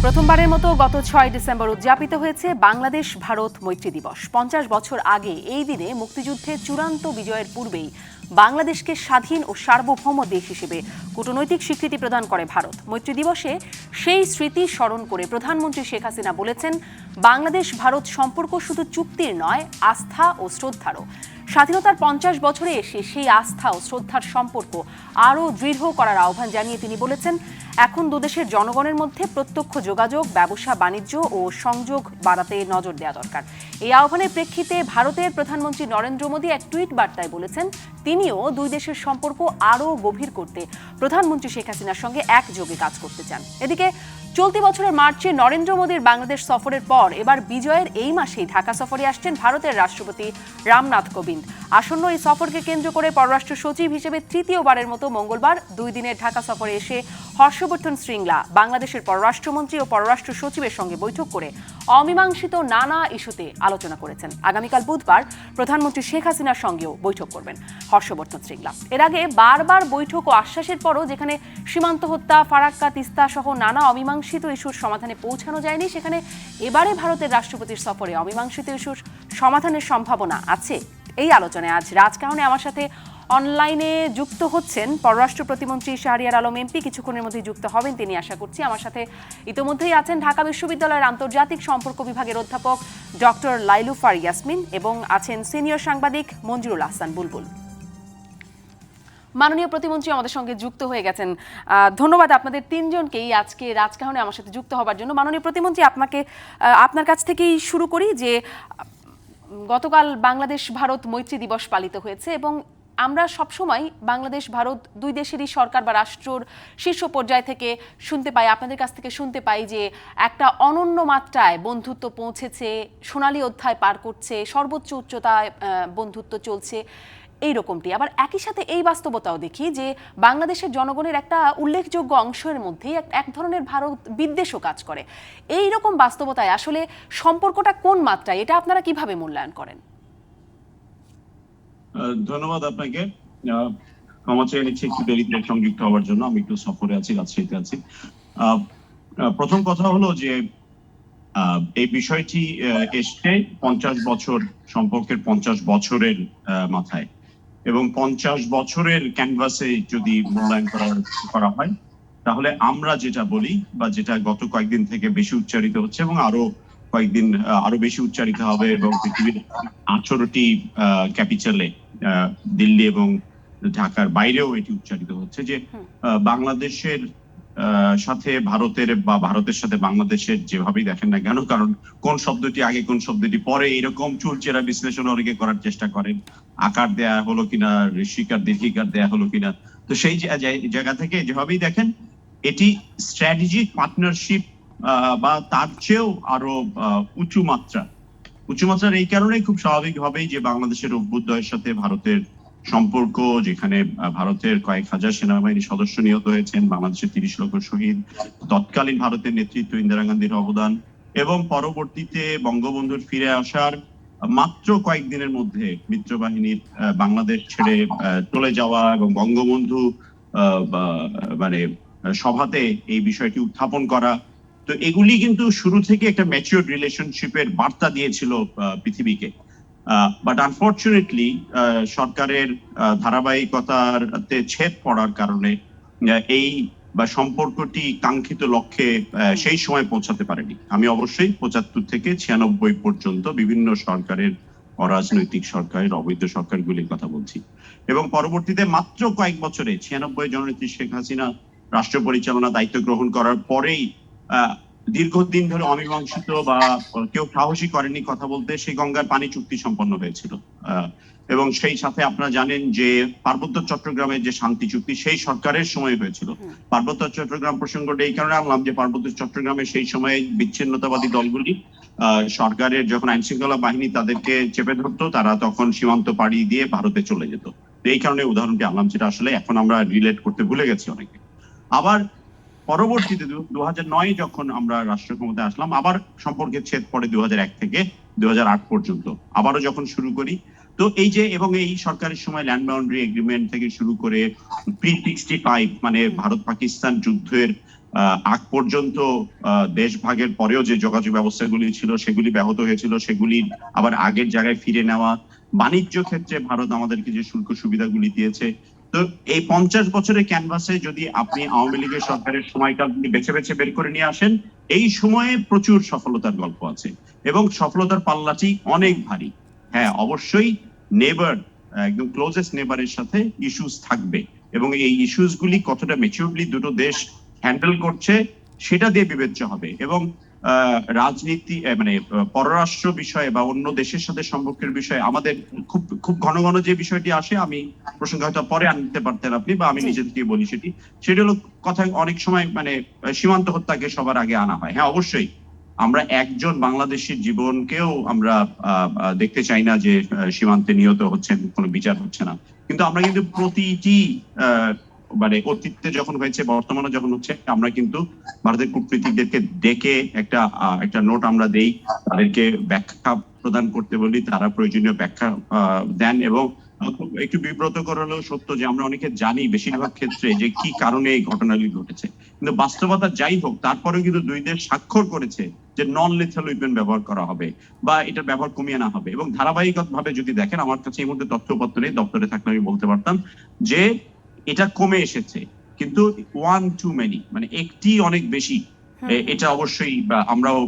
প্রথমবারের মতো গত ৬ ডিসেম্বর উদযাপিত হয়েছে বাংলাদেশ ভারত মৈত্রী দিবস। ৫০ বছর আগে এই দিনে মুক্তিযুদ্ধে চূড়ান্ত বিজয়ের পূর্বেই বাংলাদেশকে স্বাধীন ও সার্বভৌম দেশ হিসেবে কূটনৈতিক স্বীকৃতি প্রদান করে ভারত। মৈত্রী দিবসে সেই স্মৃতি স্মরণ করে প্রধানমন্ত্রী শেখ হাসিনা বলেছেন, বাংলাদেশ ভারত সম্পর্ক শুধু চুক্তির নয়, আস্থা ও শ্রদ্ধারও। স্বাধীনতার ৫০ বছরে এসে সেই আস্থা ও শ্রদ্ধার সম্পর্ক আরও দৃঢ় করার আহ্বান জানিয়ে তিনি বলেছেন, এখন দুদেশের জনগণের মধ্যে প্রত্যক্ষ যোগাযোগ, ব্যবসা বাণিজ্য ও সংযোগ বাড়াতে নজর দেওয়া দরকার। এই আহ্বানের প্রেক্ষিতে ভারতের প্রধানমন্ত্রী নরেন্দ্র মোদী এক টুইট বার্তায় বলেছেন, তিনিও দুই দেশের সম্পর্ক আরও গভীর করতে প্রধানমন্ত্রী শেখ হাসিনার সঙ্গে একযোগে কাজ করতে চান। এদিকে চলতি বছরের মার্চে নরেন্দ্র মোদীর বাংলাদেশ সফরের পর এবার বিজয়ের এই মাসেই ঢাকা সফরে আসছেন ভারতের রাষ্ট্রপতি রামনাথ কোবিন্দ। আসন্ন এই সফরকে কেন্দ্র করে পররাষ্ট্র সচিব হিসেবে তৃতীয়বারের মতো মঙ্গলবার ২ দিনের ঢাকা সফরে এসে হর্ষবর্ধন শ্রীংলা বাংলাদেশের পররাষ্ট্রমন্ত্রী ও পররাষ্ট্র সচিবের সঙ্গে বৈঠক করে অমীমাংসিত নানা ইস্যুতে আলোচনা করেছেন। আগামীকাল বুধবার প্রধানমন্ত্রী শেখ হাসিনার সঙ্গেও বৈঠক করবেন হর্ষবর্ধন শ্রীংলা। এর আগে বারবার বৈঠক ও আশ্বাসের পরও যেখানে সীমান্ত হত্যা, ফারাক্কা, তিস্তা সহ নানা অমীমাংসিত ইস্যুর সমাধানে পৌঁছানো যায়নি, সেখানে এবারে ভারতের রাষ্ট্রপতির সফরে অমীমাংসিত ইস্যুর সমাধানের সম্ভাবনা আছে। এই আলোচনায় আজ রাজকাহনে আমার সাথে অনলাইনে যুক্ত হচ্ছেন পররাষ্ট্র প্রতিমন্ত্রী শাহরিয়ার আলম এমপি। কিছুক্ষণের মধ্যেই যুক্ত হবেন তিনি আশা করছি। আমার সাথে ইতিমধ্যেই আছেন ঢাকা বিশ্ববিদ্যালয়ের আন্তর্জাতিক সম্পর্ক বিভাগের অধ্যাপক ডক্টর লাইলুফার ইয়াসমিন এবং আছেন সিনিয়র সাংবাদিক মঞ্জুরুল আহসান বুলবুল। মাননীয় প্রতিমন্ত্রী আমাদের সঙ্গে যুক্ত হয়ে গেছেন। ধন্যবাদ আপনাদের তিনজনকেই আজকে রাজকাহনে আমার সাথে যুক্ত হবার জন্য। মাননীয় প্রতিমন্ত্রী, আপনার কাছ থেকেই শুরু করি যে গতকাল বাংলাদেশ ভারত মৈত্রী দিবস পালিত হয়েছে এবং আমরা সবসময় বাংলাদেশ ভারত দুই দেশেরই সরকার বা রাষ্ট্রর শীর্ষ পর্যায় থেকে শুনতে পাই, আপনাদের কাছ থেকে শুনতে পাই যে একটা অনন্য মাত্রায় বন্ধুত্ব পৌঁছেছে, সোনালী অধ্যায় পার করছে, সর্বোচ্চ উচ্চতায় বন্ধুত্ব চলছে এইরকমটি। আবার একই সাথে এই বাস্তবতাও দেখি যে বাংলাদেশের জনগণের একটা উল্লেখযোগ্য অংশের মধ্যেই এক ধরনের ভারত বিদ্বেষও কাজ করে। এই রকম বাস্তবতায় আসলে সম্পর্কটা কোন মাত্রায়, এটা আপনারা কিভাবে মূল্যায়ন করেন? ধন্যবাদ আপনাকে। ক্ষমা চেয়ে নিচ্ছি একটু দেরিতে সংযুক্ত হওয়ার জন্য। আমি একটু সফরে আছি, রাজশাহীতে আছি। প্রথম কথা হলো যে এই বিষয়টি এসছে ৫০ বছর সম্পর্কের ৫০ বছরের মাথায়, এবং ৫০ বছরের ক্যানভাসে যদি মূল্যায়ন করা হয় তাহলে আমরা যেটা বলি বা যেটা গত কয়েকদিন থেকে বেশি উচ্চারিত হচ্ছে এবং কয়েকদিন আরো বেশি উচ্চারিত হবে, এবং পৃথিবীর ১৮টি ক্যাপিটালে দিল্লি এবং ঢাকার বাইরেও এটি উচ্চারিত হচ্ছে যে বাংলাদেশের সাথে ভারতের বা ভারতের সাথে বাংলাদেশের যেভাবেই দেখেন না কেন, কারণ কোন শব্দটি আগে কোন শব্দটি পরে এরকম চুলচেরা বিশ্লেষণ অনেকে করার চেষ্টা করেন, আকার দেয়া হলো কিনা, ঋষিকার দীর্ঘিকার দেয়া হলো কিনা। তো সেই জায়গা থেকে যেভাবেই দেখেন এটি স্ট্র্যাটেজিক পার্টনারশিপ বা তার চেয়েও আরো উঁচু মাত্রার এই কারণেই খুব স্বাভাবিকভাবেই যে বাংলাদেশের অভ্যুদয়ের সাথে ভারতের সম্পর্ক, যেখানে ভারতের কয়েক হাজার সেনাবাহিনী সদস্য নিহত হয়েছেন, বাংলাদেশের ৩০ লক্ষ শহীদ, তৎকালীন ভারতের নেতৃত্ব ইন্দিরা গান্ধীর অবদান, এবং পরবর্তীতে বঙ্গবন্ধুর ফিরে আসার মাত্র কয়েকদিনের মধ্যে মিত্রবাহিনীর বাংলাদেশ ছেড়ে চলে যাওয়া এবং বঙ্গবন্ধু মানে সভাতে এই বিষয়টি উত্থাপন করা। তো এগুলি কিন্তু শুরু থেকে একটা ম্যাচিউরড রিলেশনশিপের বার্তা দিয়েছিল পৃথিবীকে। বাট আনফরচুনেটলি সরকারের ধারাবাহিকতাতে ছেদ পড়ার কারণে এই বা সম্পর্কটি কাঙ্ক্ষিত লক্ষ্যে সেই সময় পৌঁছাতে পারেনি। আমি অবশ্যই ৭৫ থেকে ৯৬ পর্যন্ত বিভিন্ন সরকারের, অরাজনৈতিক সরকারের, অবৈধ সরকারগুলির কথা বলছি, এবং পরবর্তীতে মাত্র কয়েক বছরে ৯৬ জননেত্রী শেখ হাসিনা রাষ্ট্র পরিচালনা দায়িত্ব গ্রহণ করার পরেই দীর্ঘদিন ধরে অমীমাংসিত বা কেউ সাহসী করেনি কথা বলতে সেই গঙ্গার পানি চুক্তি সম্পন্ন হয়েছিল। এবং সেই সাথে আপনারা জানেন যে পার্বত্য চট্টগ্রামের যে শান্তি চুক্তি সেই সরকারের সময় হয়েছিল। পার্বত্য চট্টগ্রাম প্রসঙ্গটা এই কারণে আনলাম যে পার্বত্য চট্টগ্রামে সেই সময় বিচ্ছিন্নতাবাদী দলগুলি সরকারের যখন আইন শৃঙ্খলা বাহিনী তাদেরকে চেপে ধরতো, তারা তখন সীমান্ত পাড়ি দিয়ে ভারতে চলে যেত। এই কারণে উদাহরণটি আনলাম, যেটা আসলে এখন আমরা রিলেট করতে ভুলে গেছি অনেকে। আবার পরবর্তীতে ২০০৯ যখন আমরা রাষ্ট্র ক্ষমতায় আসলাম, আবার সম্পর্কের ছেদ পড়ে ২০০১ থেকে ২০০৮ পর্যন্ত আবারও যখন শুরু করি। তো এই যে, এবং এই সরকারের সময় ল্যান্ড বাউন্ডারি এগ্রিমেন্ট থেকে শুরু করে প্রি-65 মানে ভারত পাকিস্তান যুদ্ধের আগ পর্যন্ত দেশ ভাগের পরেও যে যোগাযোগ ব্যবস্থাগুলি ছিল সেগুলি ব্যাহত হয়েছিল, সেগুলি আবার আগের জায়গায় ফিরে নেওয়া, বাণিজ্য ক্ষেত্রে ভারত আমাদেরকে যে শুল্ক সুবিধাগুলি দিয়েছে। তো এই 50 বছরের ক্যানভাসে যদি আপনি আওয়ামী লীগের সরকারের সময়কালগুলি বেছে বেছে বের করে নিয়ে আসেন, এই সময়ে প্রচুর সফলতার গল্প আছে এবং সফলতার পাল্লাটি অনেক ভারী। হ্যাঁ, অবশ্যই নেবার, একদম ক্লোজেস্ট নেবারের সাথে ইস্যুস থাকবে এবং এই ইস্যুস গুলি কতটা ম্যাচিউরলি দুটো দেশ হ্যান্ডেল করছে সেটা দিয়ে বিবেচ্য হবে। এবং রাজনীতি মানে পররাষ্ট্র বিষয়ে বা অন্য দেশের সাথে সম্পর্কের বিষয়ে আমাদের খুব খুব ঘন ঘন যে বিষয়টি আসে, আমি প্রসঙ্গ হয়তো পরে আনতে পারতেন আপনি বা আমি নিজে থেকে বলি, সেটি হলো কথা অনেক সময় মানে সীমান্ত হত্যাকে সবার আগে আনা হয়। হ্যাঁ, অবশ্যই আমরা একজন বাংলাদেশের জীবনকেও আমরা দেখতে চাই না যে সীমান্তে নিহত হচ্ছেন, কোনো বিচার হচ্ছে না, কিন্তু আমরা কিন্তু প্রতিটি মানে অতীতে যখন হয়েছে, বর্তমানে যখন হচ্ছে, আমরা কিন্তু ভারতের কূটনীতিকদেরকে ডেকে একটা নোট আমরা দেই, তাদেরকে ব্যাখ্যা প্রদান করতে বলি, তারা প্রয়োজনীয় ব্যাখ্যা দেন। এবং একটু বিব্রতকর হলেও সত্য যে আমরা অনেকে জানি বেশিরভাগ ক্ষেত্রে যে কি কারণে এই ঘটনাগুলি ঘটেছে, কিন্তু বাস্তবতা যাই হোক তারপরেও কিন্তু দুই দেশ স্বাক্ষর করেছে যে নন লিথাল ওয়েপন ব্যবহার করা হবে বা এটার ব্যবহার কমিয়ে আনা হবে। এবং ধারাবাহিকভাবে যদি দেখেন, আমার কাছে এই মুহূর্তে তথ্যপত্র নেই, দপ্তরে থাকলে আমি বলতে পারতাম যে এটা কমে এসেছে, কিন্তু ওয়ান টু মেনি, মানে একটি অনেক বেশি, এটা অবশ্যই আমরাও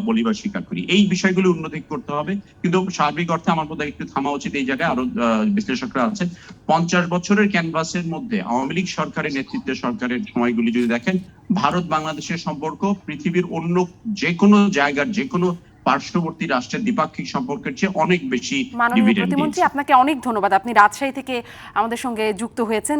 বলি বা স্বীকার করি। এই বিষয়গুলো উন্নতি করতে হবে, কিন্তু সার্বিক অর্থে আমার বোধহয় একটু থামা উচিত এই জায়গায়। আরো বিশ্লেষকরা আছে। 50 বছরের ক্যানভাসের মধ্যে আওয়ামী লীগ সরকারের নেতৃত্বে সরকারের সময়গুলি যদি দেখেন, ভারত বাংলাদেশের সম্পর্ক পৃথিবীর অন্য যে কোনো জায়গার যে কোনো পার্শ্ববর্তী রাষ্ট্রের দ্বিপাক্ষিক সম্পর্কের চেয়ে অনেক বেশি। মাননীয় প্রতিমন্ত্রী, আপনাকে অনেক ধন্যবাদ। আপনি রাজশাহী থেকে আমাদের সঙ্গে যুক্ত হয়েছেন,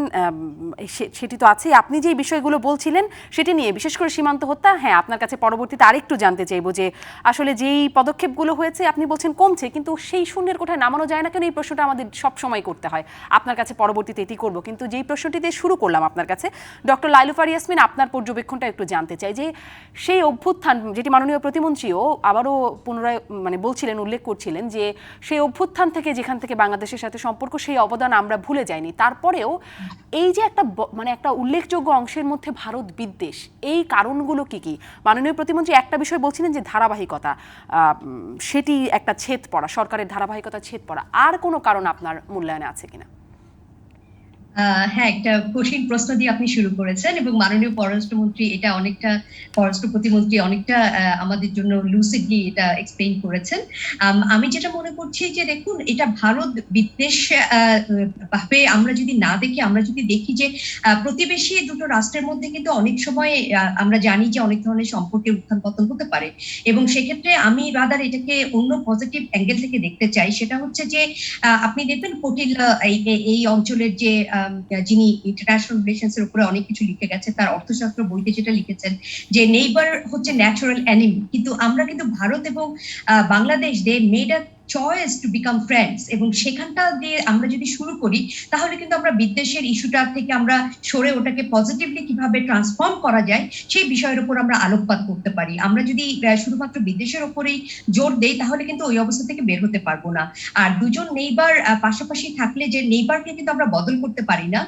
সেটি তো আছে। আপনি যে বিষয়গুলো বলছিলেন সেটি নিয়ে, বিশেষ করে সীমান্ত হত্যা, হ্যাঁ, আপনার কাছে পরবর্তীতে আরেকটু জানতে চাইবো যে আসলে যেই পদক্ষেপগুলো হয়েছে আপনি বলছেন কমছে, কিন্তু সেই শূন্যের কোঠায় নামানো যায় না কেন? এই প্রশ্নটা আমাদের সব সময় করতে হয়। আপনার কাছে পরবর্তীতে এটি করব, কিন্তু যেই প্রশ্নটি দিয়ে শুরু করলাম আপনার কাছে, ডক্টর লাইলুফার ইয়াসমিন, আপনার পর্যবেক্ষণটা একটু জানতে চাই যে সেই অভ্যুত্থান, যেটি মাননীয় প্রতিমন্ত্রীও আবারও পুনরায় মানে বলছিলেন, উল্লেখ করছিলেন যে সেই অভ্যুত্থান থেকে যেখান থেকে বাংলাদেশের সাথে সম্পর্ক, সেই অবদান আমরা ভুলে যাইনি। তারপরেও এই যে মানে একটা উল্লেখযোগ্য অংশের মধ্যে ভারত বিদ্বেষ, এই কারণগুলো কি কি? মাননীয় প্রতিমন্ত্রী একটা বিষয় বলছিলেন যে ধারাবাহিকতা, সেটি একটা ছেদ পড়া, সরকারের ধারাবাহিকতা ছেদ পড়া। আর কোনো কারণ আপনার মূল্যায়নে আছে কিনা? হ্যাঁ, একটা কঠিন প্রশ্ন দিয়ে আপনি শুরু করেছেন এবং মাননীয় পররাষ্ট্রমন্ত্রী এটা অনেকটা, পররাষ্ট্র প্রতিমন্ত্রী অনেকটা আমাদের জন্য লুসিডলি এটা এক্সপ্লেইন করেছেন। আমি যেটা মনে করছি যে দেখুন, এটা ভারত বিদ্বেষ ভাবে আমরা যদি না দেখি, আমরা যদি দেখি যে প্রতিবেশী দুটো রাষ্ট্রের মধ্যে কিন্তু অনেক সময় আমরা জানি যে অনেক ধরনের সম্পর্কের উত্থান পতন হতে পারে, এবং সেক্ষেত্রে আমি রাদার এটাকে অন্য পজিটিভ অ্যাঙ্গেল থেকে দেখতে চাই। সেটা হচ্ছে যে আপনি দেখবেন কৌটিল্য এই অঞ্চলের যে যিনি ইন্টারন্যাশনাল রিলেশনস এর উপরে অনেক কিছু লিখে গেছে, তার অর্থশাস্ত্র বইতে যেটা লিখেছেন যে নেইবার হচ্ছে ন্যাচারাল এনিমি, কিন্তু আমরা কিন্তু ভারত এবং Bangladesh they made a choice to become friends, এবং সেখানটা দিয়ে আমরা যদি শুরু করি তাহলে কিন্তু আমরা বিদ্বেষের ইস্যুটা থেকে আমরা সরে ওটাকে পজিটিভলি কিভাবে ট্রান্সফর্ম করা যায় সেই বিষয়ের উপর আমরা আলোকপাত করতে পারি। আমরা যদি শুধুমাত্র বিদ্বেষের উপরেই জোর দেই তাহলে কিন্তু ওই অবস্থা থেকে বের হতে পারবো না। আর দুজন নেইবার পাশাপাশি থাকলে যে নেইবারকে কিন্তু আমরা বদল করতে পারি না,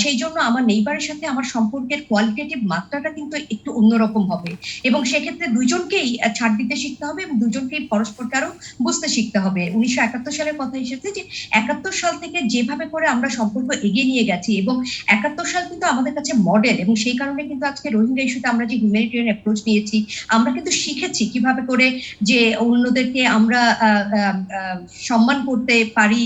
সেই জন্য আমার নেইবারের সাথে আমার সম্পর্কের কোয়ালিটেটিভ মাত্রাটা কিন্তু একটু অন্যরকম হবে, এবং সেক্ষেত্রে দুজনকেই ছাড় দিতে শিখতে হবে এবং দুজনকেই পরস্পরকে আরো বুঝতে শিখতে হবে। 1971 সালের কথা এসেছে যে 71 সাল থেকে যেভাবে করে আমরা সম্পর্ক এগিয়ে নিয়ে গেছি, এবং 71 সাল কিন্তু আমাদের কাছে মডেল, এবং সেই কারণে কিন্তু আজকে রোহিঙ্গা ইস্যুতে আমরা যে হিউম্যানিটেরিয়ান অ্যাপ্রোচ নিয়েছি, আমরা কিন্তু শিখেছি কিভাবে করে যে অন্যদেরকে আমরা সম্মান করতে পারি,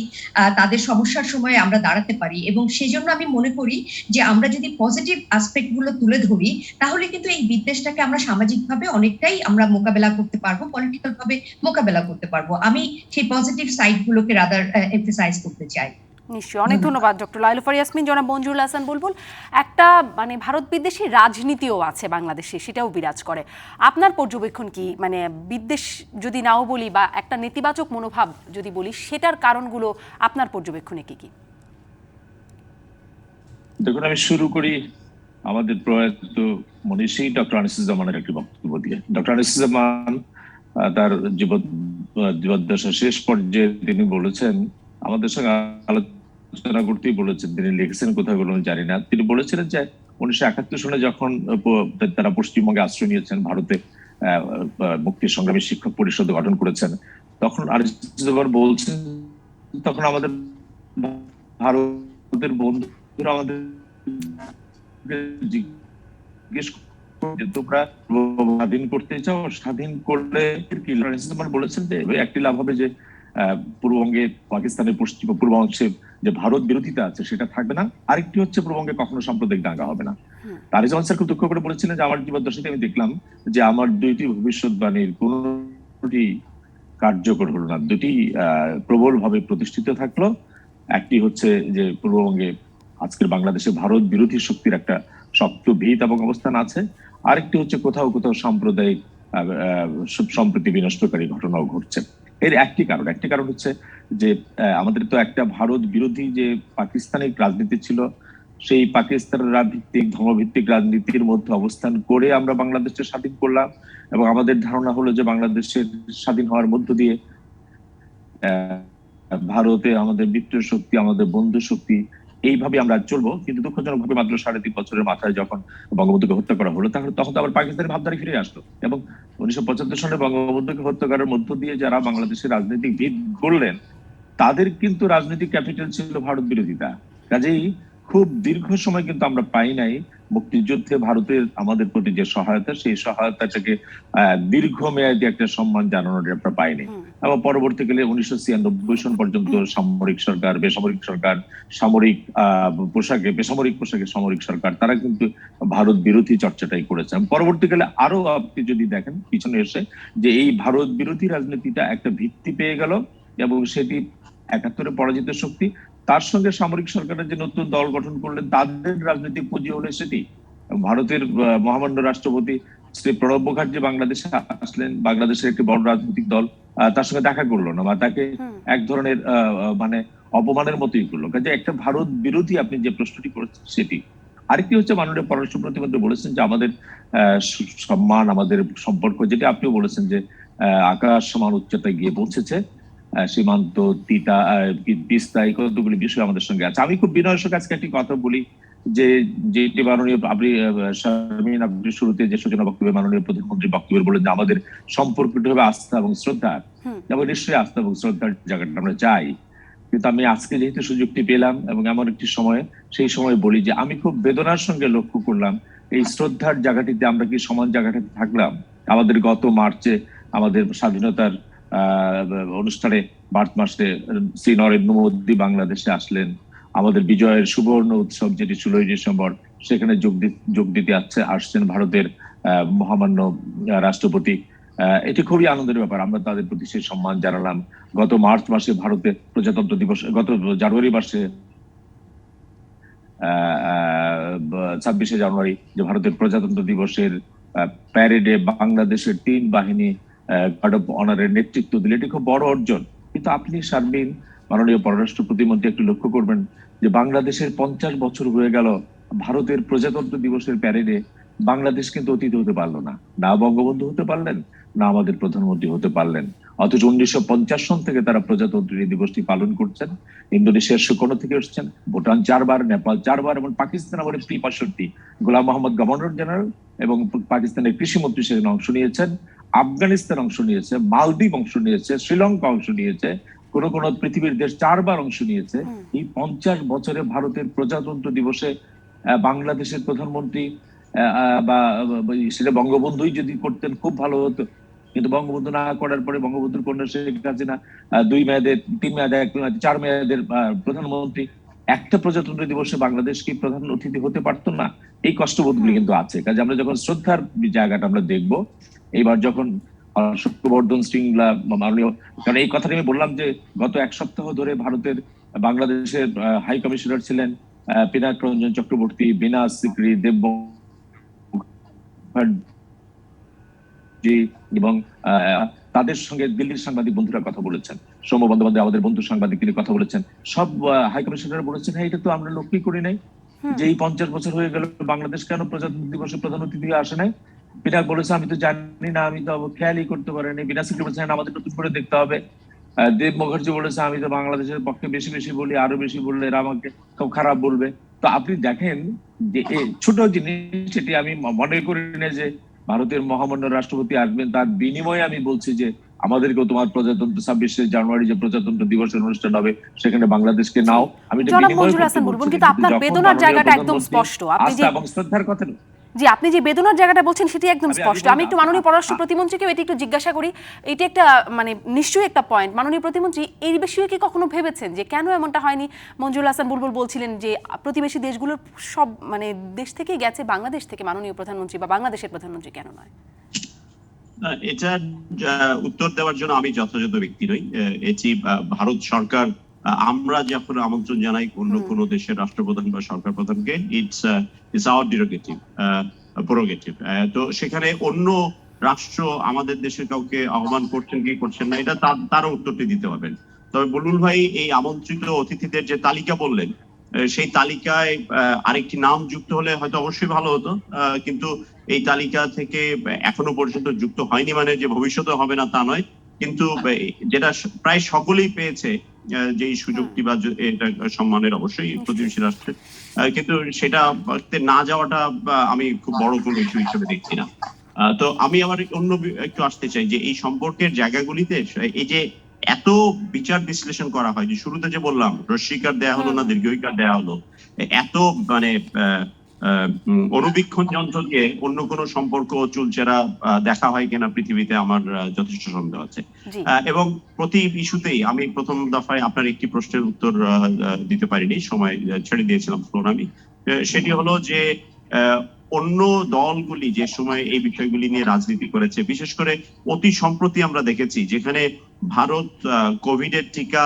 তাদের সমস্যার সময় আমরা দাঁড়াতে পারি, এবং সেজন্য আমি মনে করি যে আমরা যদি পজিটিভ অ্যাসপেক্ট গুলো তুলে ধরি তাহলে কিন্তু এই বিদ্বেষটাকে আমরা সামাজিকভাবে অনেকটাই আমরা মোকাবেলা করতে পারবো, পলিটিক্যাল ভাবে মোকাবেলা করতে পারবো। আমি সেই পজিটিভ সাইড গুলোকে রাদার এমফাসাইজ করতে চাই। নিশ্চয়ই, অনেক ধন্যবাদ ডক্টর লাইলুফার ইয়াসমিন। জনাব মঞ্জুরুল হাসান বুলবুল, একটা মানে ভারত বিদ্বেষী রাজনীতিও আছে বাংলাদেশে, সেটাও বিরাজ করে। আপনার পর্যবেক্ষণ কি? মানে বিদ্বেষ যদি নাও বলি বা একটা নেতিবাচক মনোভাব যদি বলি, সেটার কারণগুলো আপনার পর্যবেক্ষণে কি কি? দেখুন, আমি শুরু করি আমাদের প্রয়াত মনীষী ডক্টর আনিসুজ্জামানের একটি বক্তব্য দিয়ে। ডক্টর আনিসুজ্জামান তার জীবদ্দশার শেষ পর্যায়ে তিনি বলেছেন, আমাদের সঙ্গে আলোচনা করতেই বলেছেন, তিনি লিখেছেন কোথাও বলে জানি না, তিনি বলেছিলেন যে 1971 সালে যখন তারা পশ্চিমবঙ্গে আশ্রয় নিয়েছেন, ভারতে মুক্তি সংগ্রামী শিক্ষক পরিষদ গঠন করেছেন, তখন আরিফুজ্জামান বলছেন, তখন আমাদের ভারতের বন্ধুরা আমাদের জিজ্ঞেস যে তোমরা স্বাধীন করতে চাও, স্বাধীন করলে কি বলেছেন যে একটি লাভ হবে যে পূর্ববঙ্গে পাকিস্তানের পূর্বাংশে যে ভারত বিরোধিতা আছে সেটা থাকবে না, আরেকটি হচ্ছে পূর্ববঙ্গে কখনো সাম্প্রদায়িক দাঙ্গা হবে না। তারিজামান স্যার খুব দুঃখ করে বলেছিলেন যে আমার জীবদ্দশাতে আমি দেখলাম যে আমার দুইটি ভবিষ্যৎবাণীর কোনটি কার্যকর হলো না, দুটি প্রবল ভাবে প্রতিষ্ঠিত থাকলো। একটি হচ্ছে যে পূর্ববঙ্গে আজকের বাংলাদেশে ভারত বিরোধী শক্তির একটা শক্ত ভিত এবং অবস্থান আছে, আরেকটি হচ্ছে কোথাও কোথাও সাম্প্রদায়িক সম্প্রীতি বিনষ্টকারী ঘটনাও ঘটছে। এর একটি কারণ হচ্ছে যে আমাদের তো একটা ভারত বিরোধী যে পাকিস্তানি রাজনীতি ছিল, সেই পাকিস্তানের ভিত্তিক ধর্মভিত্তিক রাজনীতির মধ্যে অবস্থান করে আমরা বাংলাদেশকে স্বাধীন করলাম, এবং আমাদের ধারণা হলো যে বাংলাদেশের স্বাধীন হওয়ার মধ্য দিয়ে ভারতে আমাদের মিত্র শক্তি, আমাদের বন্ধু শক্তি, এইভাবে আমরা চলবো। কিন্তু দুঃখজনক ভাবে মাত্র 3.5 বছরের মাথায় যখন বঙ্গবন্ধুকে হত্যা করা হলো, তখন তো আবার পাকিস্তানের ভাবধারা ফিরে আসলো, এবং 1975 সালে বঙ্গবন্ধুকে হত্যা করার মধ্য দিয়ে যারা বাংলাদেশের রাজনৈতিক ভিত গড়লেন, তাদের কিন্তু রাজনৈতিক ক্যাপিটাল ছিল ভারত বিরোধিতা। কাজেই খুব দীর্ঘ সময় কিন্তু আমরা পাই নাই মুক্তিযুদ্ধে ভারতের আমাদের প্রতি যে সহায়তা, সেই সহায়তাটাকে দীর্ঘমেয়াদী একটা সম্মান জানানোর আমরা পাইনি। এবং পরবর্তীকালে 1996 সন পর্যন্ত সামরিক সরকার, বেসামরিক সরকার, সামরিক পোশাকে বেসামরিক পোশাকে সামরিক সরকার, তারা কিন্তু ভারত বিরোধী চর্চাটাই করেছেন। পরবর্তীকালে আরো আপনি যদি দেখেন পিছনে এসে যে এই ভারত বিরোধী রাজনীতিটা একটা ভিত্তি পেয়ে গেল, এবং সেটি 71-এ পরাজিত শক্তি তার সঙ্গে সামরিক সরকারের যে নতুন দল গঠন করলেন, তাদের রাজনৈতিক পুঁজি হলে সেটি ভারতের মহামান্য রাষ্ট্রপতি শ্রী প্রণব মুখার্জি বাংলাদেশে আসলেন, বাংলাদেশের একটি বড় রাজনৈতিক দল তার সঙ্গে দেখা করলো না, বা তাকে এক ধরনের মানে অপমানের মতোই করলো। কাজে একটা ভারত বিরোধী আপনি যে প্রশ্নটি করেছেন সেটি। আরেকটি হচ্ছে মাননীয় পররাষ্ট্র প্রতিমন্ত্রী বলেছেন যে আমাদের সম্মান, আমাদের সম্পর্ক, যেটা আপনিও বলেছেন যে আকাশ সমান উচ্চতায় গিয়ে পৌঁছেছে, সীমান্ত তিস্তায় কতগুলি বিষয় আমাদের সঙ্গে আছে। আমি খুব বিনয়ের সঙ্গে আজকে একটি কথা বলি যে যেটি মাননীয় আপনি শারমিন আপনি শুরুতে যে সূচনা বক্তব্যে মাননীয় প্রধানমন্ত্রী বক্তব্যে বলেন যে আমাদের সম্পর্কটি হবে আস্থা এবং শ্রদ্ধা, এবং নিশ্চয়ই আস্থা এবং শ্রদ্ধার জায়গাটা আমরা চাই। কিন্তু আমি আজকে যেহেতু সুযোগটি পেলাম এবং এমন একটি সময়, সেই সময় বলি যে আমি খুব বেদনার সঙ্গে লক্ষ্য করলাম এই শ্রদ্ধার জায়গাটিতে আমরা কি সমান জায়গাটাতে থাকলাম। আমাদের গত মার্চে আমাদের স্বাধীনতার অনুষ্ঠানে মার্চ মাসে শ্রী নরেন্দ্র মোদী বাংলাদেশে আসলেন, আমাদের বিজয়ের সুবর্ণ উৎসব যেটি 16ই ডিসেম্বর, সেখানে যোগ দিতে আসছেন ভারতের মহামান্য রাষ্ট্রপতি। এটি খুবই আনন্দের ব্যাপার, আমরা তাদের প্রতি সেই সম্মান জানালাম। গত মার্চ মাসে ভারতে প্রজাতন্ত্র দিবস, গত জানুয়ারি মাসে 26শে জানুয়ারি যে ভারতের প্রজাতন্ত্র দিবসের প্যারেডে বাংলাদেশের 3 বাহিনী গার্ড অফ অনারের নেতৃত্ব দিলে, এটি খুব বড় অর্জন। কিন্তু আপনি শারমিন মাননীয় পররাষ্ট্র প্রতিমন্ত্রী একটু লক্ষ্য করবেন যে বাংলাদেশের 50 বছর হয়ে গেল ভারতের প্রজাতন্ত্র দিবসের প্যারেডে বাংলাদেশ কিন্তু অতিথি হতে পারলো না, না বঙ্গবন্ধু হতে পারলেন, না আমাদের প্রধানমন্ত্রী হতে পারলেন। অথচ 1950 সন থেকে তারা প্রজাতন্ত্র দিবসটি পালন করছেন। ইন্দোনেশিয়ার সুকর্ণো থেকে এসেছেন, ভুটান 4 বার, নেপাল 4 বার, এবং পাকিস্তান আবার 65। গোলাম মোহাম্মদ গভর্নর জেনারেল এবং পাকিস্তানের কৃষিমন্ত্রী সেখানে অংশ নিয়েছেন, আফগানিস্তান অংশ নিয়েছে, মালদ্বীপ অংশ নিয়েছে, শ্রীলঙ্কা অংশ নিয়েছে, কোন পৃথিবীর দেশ 4 বার অংশ নিয়েছে। এই 50 বছরে ভারতের প্রজাতন্ত্র দিবসে বাংলাদেশের প্রধানমন্ত্রী বা সেটা বঙ্গবন্ধুই যদি করতেন খুব ভালো হতো, কিন্তু বঙ্গবন্ধু না করার পরে বঙ্গবন্ধুর কন্যা শেখ হাসিনা 2 মেয়াদের, 3 মেয়াদের, 4 মেয়াদের প্রধানমন্ত্রী, একটা প্রজাতন্ত্র দিবসে বাংলাদেশ কি প্রধান অতিথি হতে পারতো না? এই কষ্টবোধগুলি কিন্তু আছে। কাজে আমরা যখন শ্রদ্ধার জায়গাটা আমরা দেখবো, এইবার যখন হর্ষবর্ধন শ্রীংলা মাননীয়, কারণ এই কথাটা আমি বললাম যে গত 1 সপ্তাহ ধরে ভারতের বাংলাদেশের হাই কমিশনার ছিলেন পিনাক রঞ্জন চক্রবর্তী, বিনা সিকরি, দেব এবং তাদের সঙ্গে দিল্লির সাংবাদিক বন্ধুরা কথা বলেছেন, সৌম্য বন্দ্যোপাধ্যায় আমাদের বন্ধু সাংবাদিক, তিনি কথা বলেছেন। সব হাই কমিশনার বলেছেন হ্যাঁ এটা তো আমরা লক্ষ্যই করি নাই যে এই 50 বছর হয়ে গেল বাংলাদেশ কেন প্রজাতন্ত্র দিবসে প্রধান অতিথি আসে নাই। পিনাক বলেছে আমি তো জানি না, আমি তো খেয়ালই করতে পারিনি। বিনা সিকরি বলেছেন আমাদের নতুন করে দেখতে হবে। দেব মুখার্জি বলেছে আমি তো বাংলাদেশের পক্ষে বেশি বলি, আরো বেশি বললে এরা আমাকে খুব খারাপ বলবে। তো আপনি দেখেন যে এই ছোট জিনিস, এটি আমি মনে করি না যে ভারতের মহামান্য রাষ্ট্রপতি আসবেন তার বিনিময়ে আমি বলছি যে আমাদেরকেও তোমার প্রজাতন্ত্র 26শে জানুয়ারি যে প্রজাতন্ত্র দিবসের অনুষ্ঠান হবে সেখানে বাংলাদেশকে নাও। আমি এটা জনাব বিনিময় মঞ্জুর করতে হাসান বলছি বুলবুল, না, কিন্তু আপনার যখন বেদনার মাননীয় জায়গাটা একদম প্রধানমন্ত্রী স্পষ্ট। আপনি যে আস্থা এবং শ্রদ্ধার কথা, আপনি যে বেদনার জায়গাটা বলছেন সেটি একদম আমি স্পষ্ট। আমি একটু মাননীয় পররাষ্ট্র প্রতিমন্ত্রীকেও এটি একটু জিজ্ঞাসা করি। এটি একটা মানে নিশ্চয়ই একটা পয়েন্ট। মাননীয় প্রতিমন্ত্রী, এই বিষয়ে কি কখনো ভেবেছেন যে কেন এমনটা হয়নি? মঞ্জুর হাসান বুলবুল বলছিলেন যে প্রতিবেশী দেশগুলোর সব মানে দেশ থেকেই গেছে, বাংলাদেশ থেকে মাননীয় প্রধানমন্ত্রী বা বাংলাদেশের প্রধানমন্ত্রী কেন নয়? এটার উত্তর দেওয়ার জন্য আমি যথাযথ ব্যক্তি নই। এটি ভারত সরকার, আমরা যখন আমন্ত্রণ জানাই অন্য কোনো দেশের রাষ্ট্রপ্রধান বা সরকার প্রধানকে, ইটস আওয়ার প্রেরোগেটিভ। তো সেখানে অন্য রাষ্ট্র আমাদের দেশের কাউকে আহ্বান করছেন কি করছেন না, এটা তারও উত্তরটি দিতে পারবেন। তবে বুলবুল ভাই এই আমন্ত্রিত অতিথিদের যে তালিকা বললেন, সেই তালিকায় আরেকটি নাম যুক্ত হলে হয়তো অবশ্যই ভালো হতো, কিন্তু এই তালিকা থেকে এখনো পর্যন্ত যুক্ত হয়নি মানে যে ভবিষ্যতে হবে না তা নয়। কিন্তু যেটা প্রায় সকলেই পেয়েছে, যে সুযোগটি বা এটা সম্মানের অবশ্যই প্রতিবেশী রাষ্ট্রের, কিন্তু সেটা না যাওয়াটা আমি খুব বড় কোনো ইস্যু হিসেবে দেখছি না। তো আমি আবার অন্য একটু আসতে চাই যে এই সম্পর্কের জায়গাগুলিতে এই যে এত বিচার বিশ্লেষণ করা হয়, যে শুরুতে যে বললাম রস্বীকার দেয়া হলো না দীর্ঘিকার দেয়া হলো, এত মানে অনুবীক্ষণ যন্ত্র দিয়ে অন্য কোনো সম্পর্ক চুলচেরা দেখা হয় কিনা পৃথিবীতে আমার যথেষ্ট সন্দেহ আছে। এবং প্রতি ইস্যুতেই আমি প্রথম দফায় আপনার একটি প্রশ্নের উত্তর দিতে পারিনি, সময় ছেড়ে দিয়েছিলাম ফ্লোর আমি। সেটি হলো যে অন্য দলগুলি যে সময় এই বিষয়গুলি নিয়ে রাজনীতি করেছে, বিশেষ করে অতি সম্প্রতি আমরা দেখেছি যেখানে ভারত কোভিড এর টিকা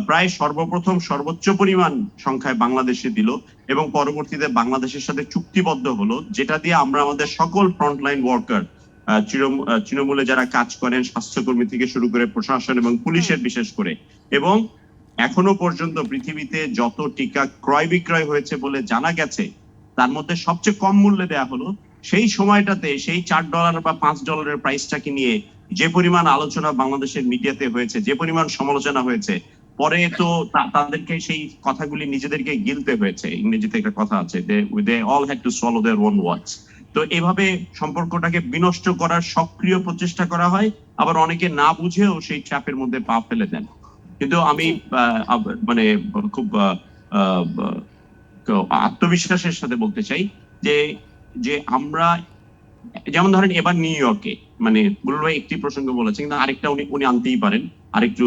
প্রায় সর্বপ্রথম সর্বোচ্চ পরিমাণ সংখ্যায় বাংলাদেশে দিল এবং পরবর্তীতে বাংলাদেশের সাথে চুক্তিবদ্ধ হলো, যেটা দিয়ে আমরা আমাদের সকল ফ্রন্টলাইন ওয়ার্কার, তৃণমূলে যারা কাজ করেন, স্বাস্থ্যকর্মী থেকে শুরু করে প্রশাসন এবং পুলিশের বিশেষ করে, এবং এখনো পর্যন্ত পৃথিবীতে যত টিকা ক্রয় বিক্রয় হয়েছে বলে জানা গেছে তার মধ্যে সবচেয়ে কম মূল্যে দেয়া হলো। সেই সময়টাতে সেই $4 বা $5 প্রাইসটাকে নিয়ে যে পরিমাণ আলোচনা বাংলাদেশের মিডিয়াতে হয়েছে, যে পরিমাণ সমালোচনা হয়েছে, পরে তো তাদেরকে সেই কথাগুলি নিজেদেরকে গিলতে হয়েছে। ইংরেজিতে একটা কথা আছে, they all had to swallow their own words। তো এভাবে সম্পর্কটাকে বিনষ্ট করার সক্রিয় প্রচেষ্টা করা হয়, আবার অনেকে না বুঝেও সেই ট্র্যাপের মধ্যে পা ফেলে দেন। কিন্তু আমি মানে খুব আত্মবিশ্বাসের সাথে বলতে চাই যে আমরা যেমন ধরেন এবার নিউ ইয়র্কে, মানে বুলবুল ভাই একটি প্রসঙ্গ বলেছেন, কিন্তু আরেকটা উনি আনতেই পারেন, আরেকটু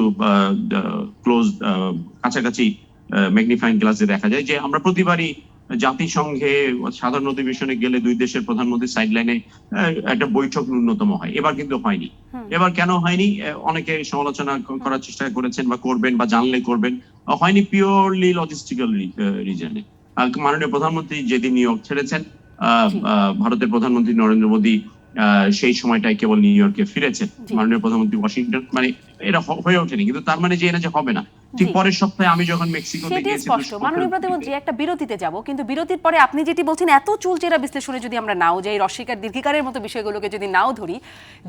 ক্লোজ কাছাকাছি ম্যাগনিফাইং গ্লাসে দেখা যায় যে আমরা প্রতিবারই জাতিসংঘে সাধারণ অধিবেশনে গেলে দুই দেশের প্রধানমন্ত্রী সাইডলাইনে একটা বৈঠক ন্যূনতম হয়। এবার কিন্তু হয়নি। এবার কেন হয়নি? অনেকে সমালোচনা করার চেষ্টা করেছেন বা করবেন বা জানলে করবেন, হয়নি পিওরলি লজিস্টিক্যাল রিজনে। মাননীয় প্রধানমন্ত্রী যেদিন নিউ ইয়র্ক ছেড়েছেন, ভারতের প্রধানমন্ত্রী নরেন্দ্র মোদী সেই সময়টাই কেবল নিউ ইয়র্কে ফিরেছেন। মাননীয় প্রধানমন্ত্রী ওয়াশিংটন, মানে এটা হয়ে ওঠেনি, কিন্তু তার মানে যে এটা হবে না। ঠিক পরের সপ্তাহে আমি যখন মেক্সিকোতে গিয়েছি, মাননীয় প্রতিমন্ত্রী একটা বিরতিতে যাব, কিন্তু বিরতির পরে আপনি যেটি বলছেন এত চুলচেরা বিশ্লেষণে যদি আমরা নাও যাই, রস্বীকার দীর্ঘিকারের মতো বিষয়গুলোকে যদি নাও ধরি,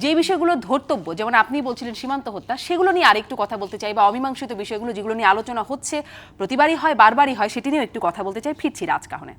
যে বিষয়গুলো ধর্তব্য, যেমন আপনি বলছিলেন সীমান্ত হত্যা, সেগুলো নিয়ে আরেকটু কথা বলতে চাই, বা অমীমাংসিত বিষয়গুলো যেগুলো নিয়ে আলোচনা হচ্ছে, প্রতিবারই হয় বারবারই হয়, সেটি নিয়েও একটু কথা বলতে চাই। ফিরছি রাজকাহনে।